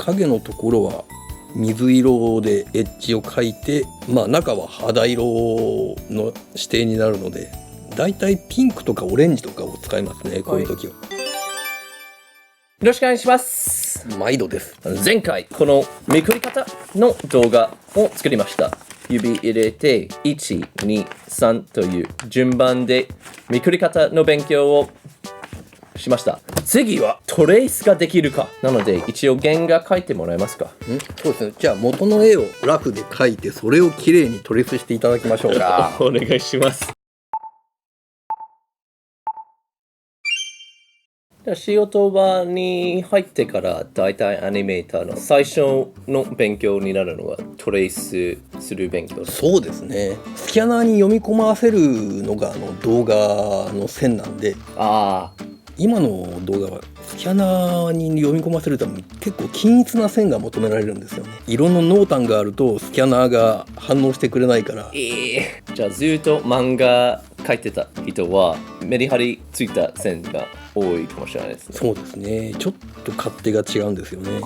影のところは水色でエッジを描いて、中は肌色の指定になるので、だいたいピンクとかオレンジとかを使いますね、こういう時は。よろしくお願いします。毎度です。前回このめくり方の動画を作りました。指入れて1、2、3という順番でめくり方の勉強をしました。次はトレースができるかなので、一応原画描いてもらえますか？そうですね。じゃあ元の絵をラフで描いて、それをきれいにトレースしていただきましょうか。お願いします。仕事場に入ってからだいたいアニメーターの最初の勉強になるのはトレースする勉強です。そうですね。スキャナーに読み込ませるのが動画の線なんで、今の動画はスキャナーに読み込ませるために結構均一な線が求められるんですよね。色の濃淡があるとスキャナーが反応してくれないから。じゃあずっと漫画描いてた人はメリハリついた線が多いかもしれないですね。そうですね。ちょっと勝手が違うんですよね。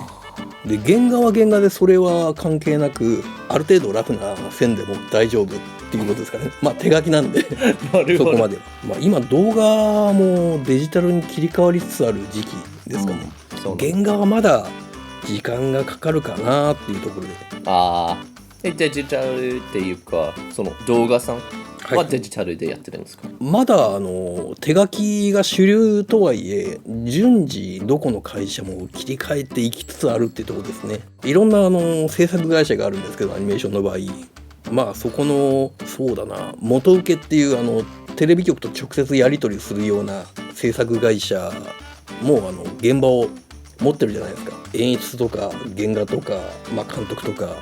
で、原画は原画でそれは関係なく、ある程度ラフな線でも大丈夫っていうことですかね。手書きなんでそこまでは。今動画もデジタルに切り替わりつつある時期ですかね。原画はまだ時間がかかるかなっていうところで。デジタルっていうか、その動画さんはデジタルでやってるんですか？まだ手書きが主流とはいえ、順次どこの会社も切り替えていきつつあるっていうところですね。いろんな制作会社があるんですけど、アニメーションの場合、そこの元請けっていうテレビ局と直接やり取りするような制作会社も現場を持ってるじゃないですか。演出とか原画とか、監督とか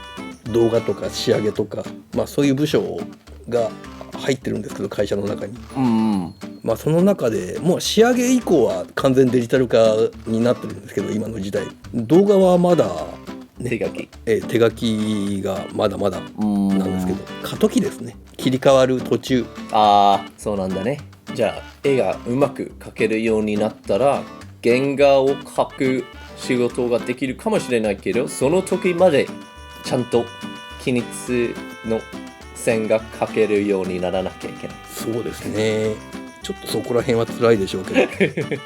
動画とか仕上げとか、そういう部署が入ってるんですけど、会社の中に。その中でもう仕上げ以降は完全デジタル化になってるんですけど、今の時代動画はまだ、手書き手書きがまだまだなんですけど、過渡期ですね。切り替わる途中。そうなんだね。じゃあ絵がうまく描けるようになったら原画を描く仕事ができるかもしれないけど、その時までちゃんと均一の線が描けるようにならなきゃいけない。そうですね。ちょっとそこら辺は辛いでしょうけど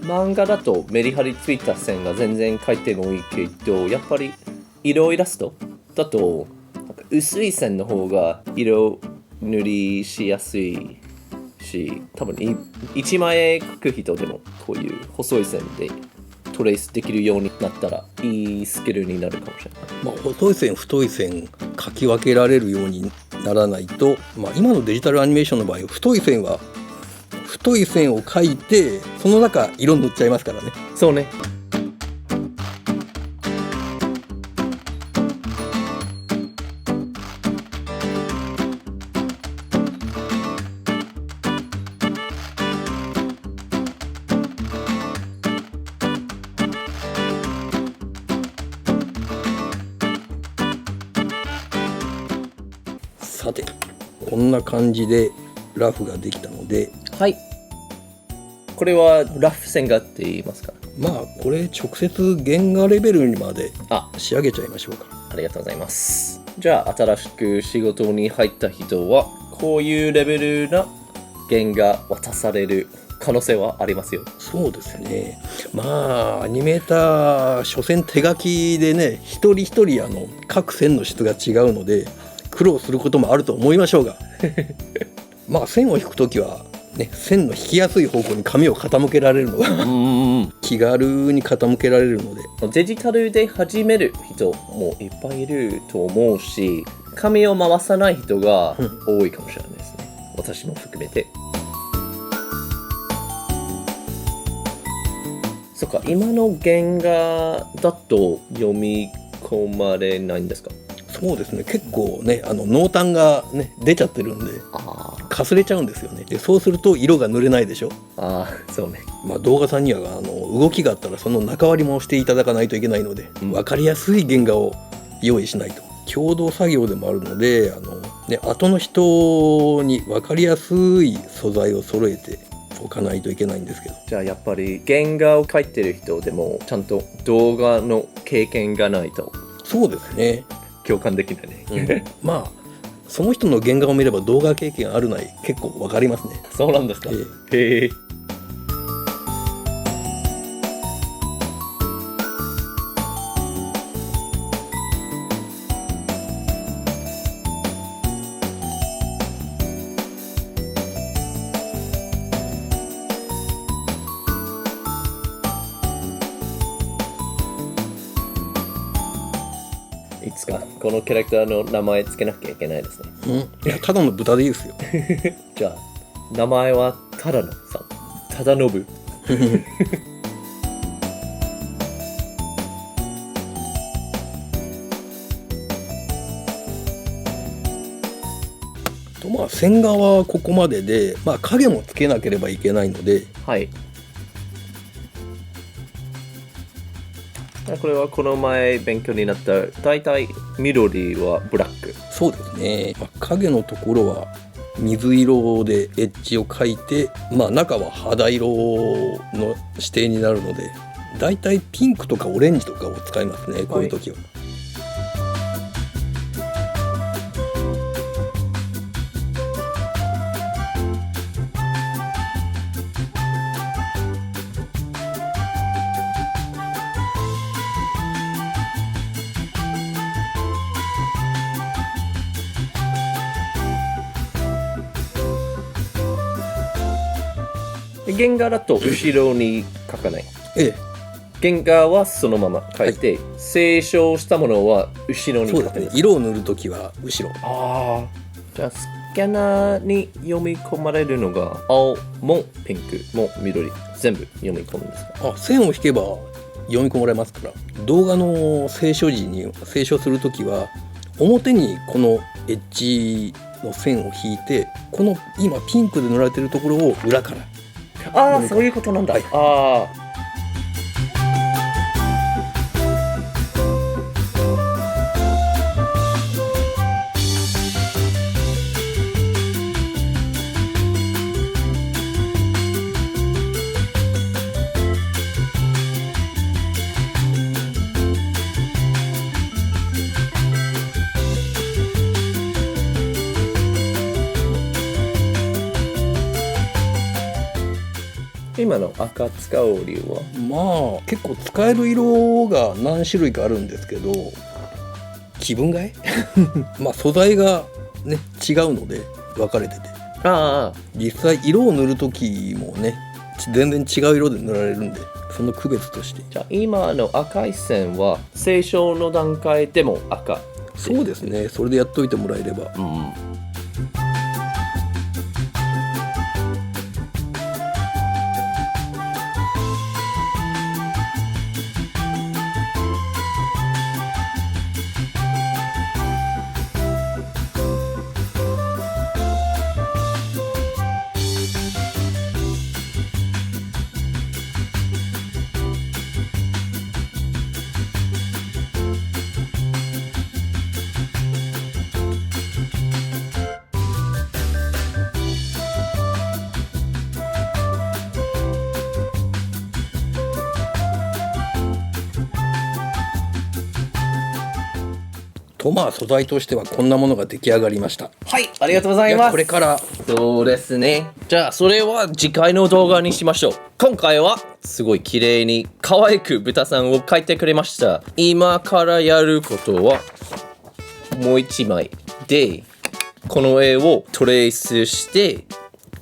漫画だとメリハリついた線が全然描いてもいいけど、やっぱり色イラストだと薄い線の方が色塗りしやすいし、多分1枚絵描く人でもこういう細い線でトレースできるようになったらいいスキルになるかもしれない。細い線太い線書き分けられるようにならないと、今のデジタルアニメーションの場合、太い線は太い線を書いてその中色塗っちゃいますからね。そうね。さて、こんな感じでラフができたので、これはラフ線画って言いますか？これ直接原画レベルにまで仕上げちゃいましょうか。ありがとうございます。じゃあ新しく仕事に入った人はこういうレベルな原画渡される可能性はありますよ。そうですね。アニメーター所詮手書きでね、一人一人各線の質が違うので苦労することもあると思いましょうが線を引くときはね、線の引きやすい方向に紙を傾けられるのが気軽に傾けられるので。デジタルで始める人もいっぱいいると思うし、紙を回さない人が多いかもしれないですね。私も含めて。そっか、今の原画だと読み込まれないんですか？そうですね。結構ね、濃淡がね出ちゃってるんでかすれちゃうんですよね。でそうすると色が塗れないでしょ。そうね。動画さんには動きがあったらその中割りもしていただかないといけないので、分かりやすい原画を用意しないと。共同作業でもあるので後の人に分かりやすい素材を揃えて置かないといけないんですけど。じゃあやっぱり原画を描いてる人でもちゃんと動画の経験がないとそうですね、共感できないね。まあその人の原画を見れば動画経験あるない結構わかりますね。そうなんですか。えへえ。いつかこのキャラクターの名前つけなきゃいけないですね。いやただの豚でいいですよ。じゃあ名前は忠野さん、忠信。とまあ線画はここまでで、まあ影もつけなければいけないので、はい。これはこの前勉強になった大体緑はブラック。そうですね、まあ、影のところは水色でエッジを描いて、まあ中は肌色の指定になるので、だいたいピンクとかオレンジとかを使いますね、こういう時は。原画だと後ろに描かない。ええ、原画はそのまま描いて、清書したものは後ろにそうですね、描くんです。色を塗る時は後ろ。ああ。じゃあスキャナーに読み込まれるのが青もピンクも緑全部読み込むんですか？線を引けば読み込まれますから。動画の清書時に清書する時は表にこのエッジの線を引いて、この今ピンクで塗られてるところを裏から。ああ、そういうことなんだ。はい、ああ。今の赤使う理由は？まあ結構使える色が何種類かあるんですけど、気分替えまあ素材がね違うので分かれてて、ああ、実際色を塗る時もね全然違う色で塗られるんで、その区別として。じゃあ今の赤い線は清書の段階でも赤。そうですね、それでやっといてもらえれば。うん。とまあ素材としてはこんなものが出来上がりました。はい、ありがとうございます。これからそうですね。じゃあそれは次回の動画にしましょう。今回はすごい綺麗に可愛く豚さんを描いてくれました。今からやることはもう一枚でこの絵をトレースして、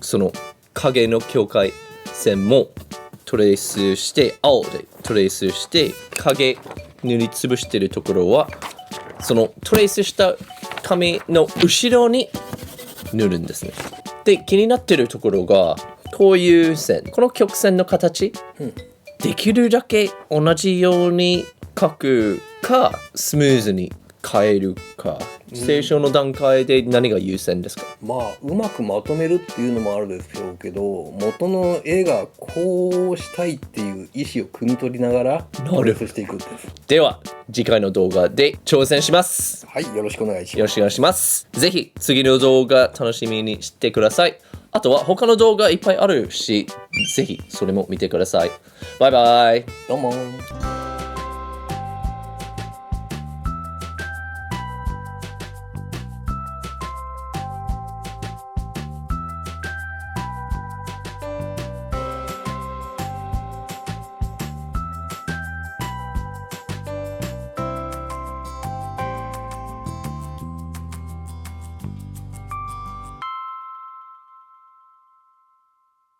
その影の境界線もトレースして、青でトレースして影塗りつぶしてるところはそのトレースした紙の後ろに塗るんですね。で、気になってるところがこういう線、この曲線の形、できるだけ同じように描くかスムーズに変えるか、清書の段階で何が優先ですか？まあうまくまとめるっていうのもあるでしょうけど、元の絵がこうしたいっていう意思を汲み取りながらトレースしていくんです。では次回の動画で挑戦します。はい、よろしくお願いします。よろしくお願いします。ぜひ次の動画楽しみにしてください。あとは他の動画いっぱいあるし、ぜひそれも見てください。バイバイ。どうも。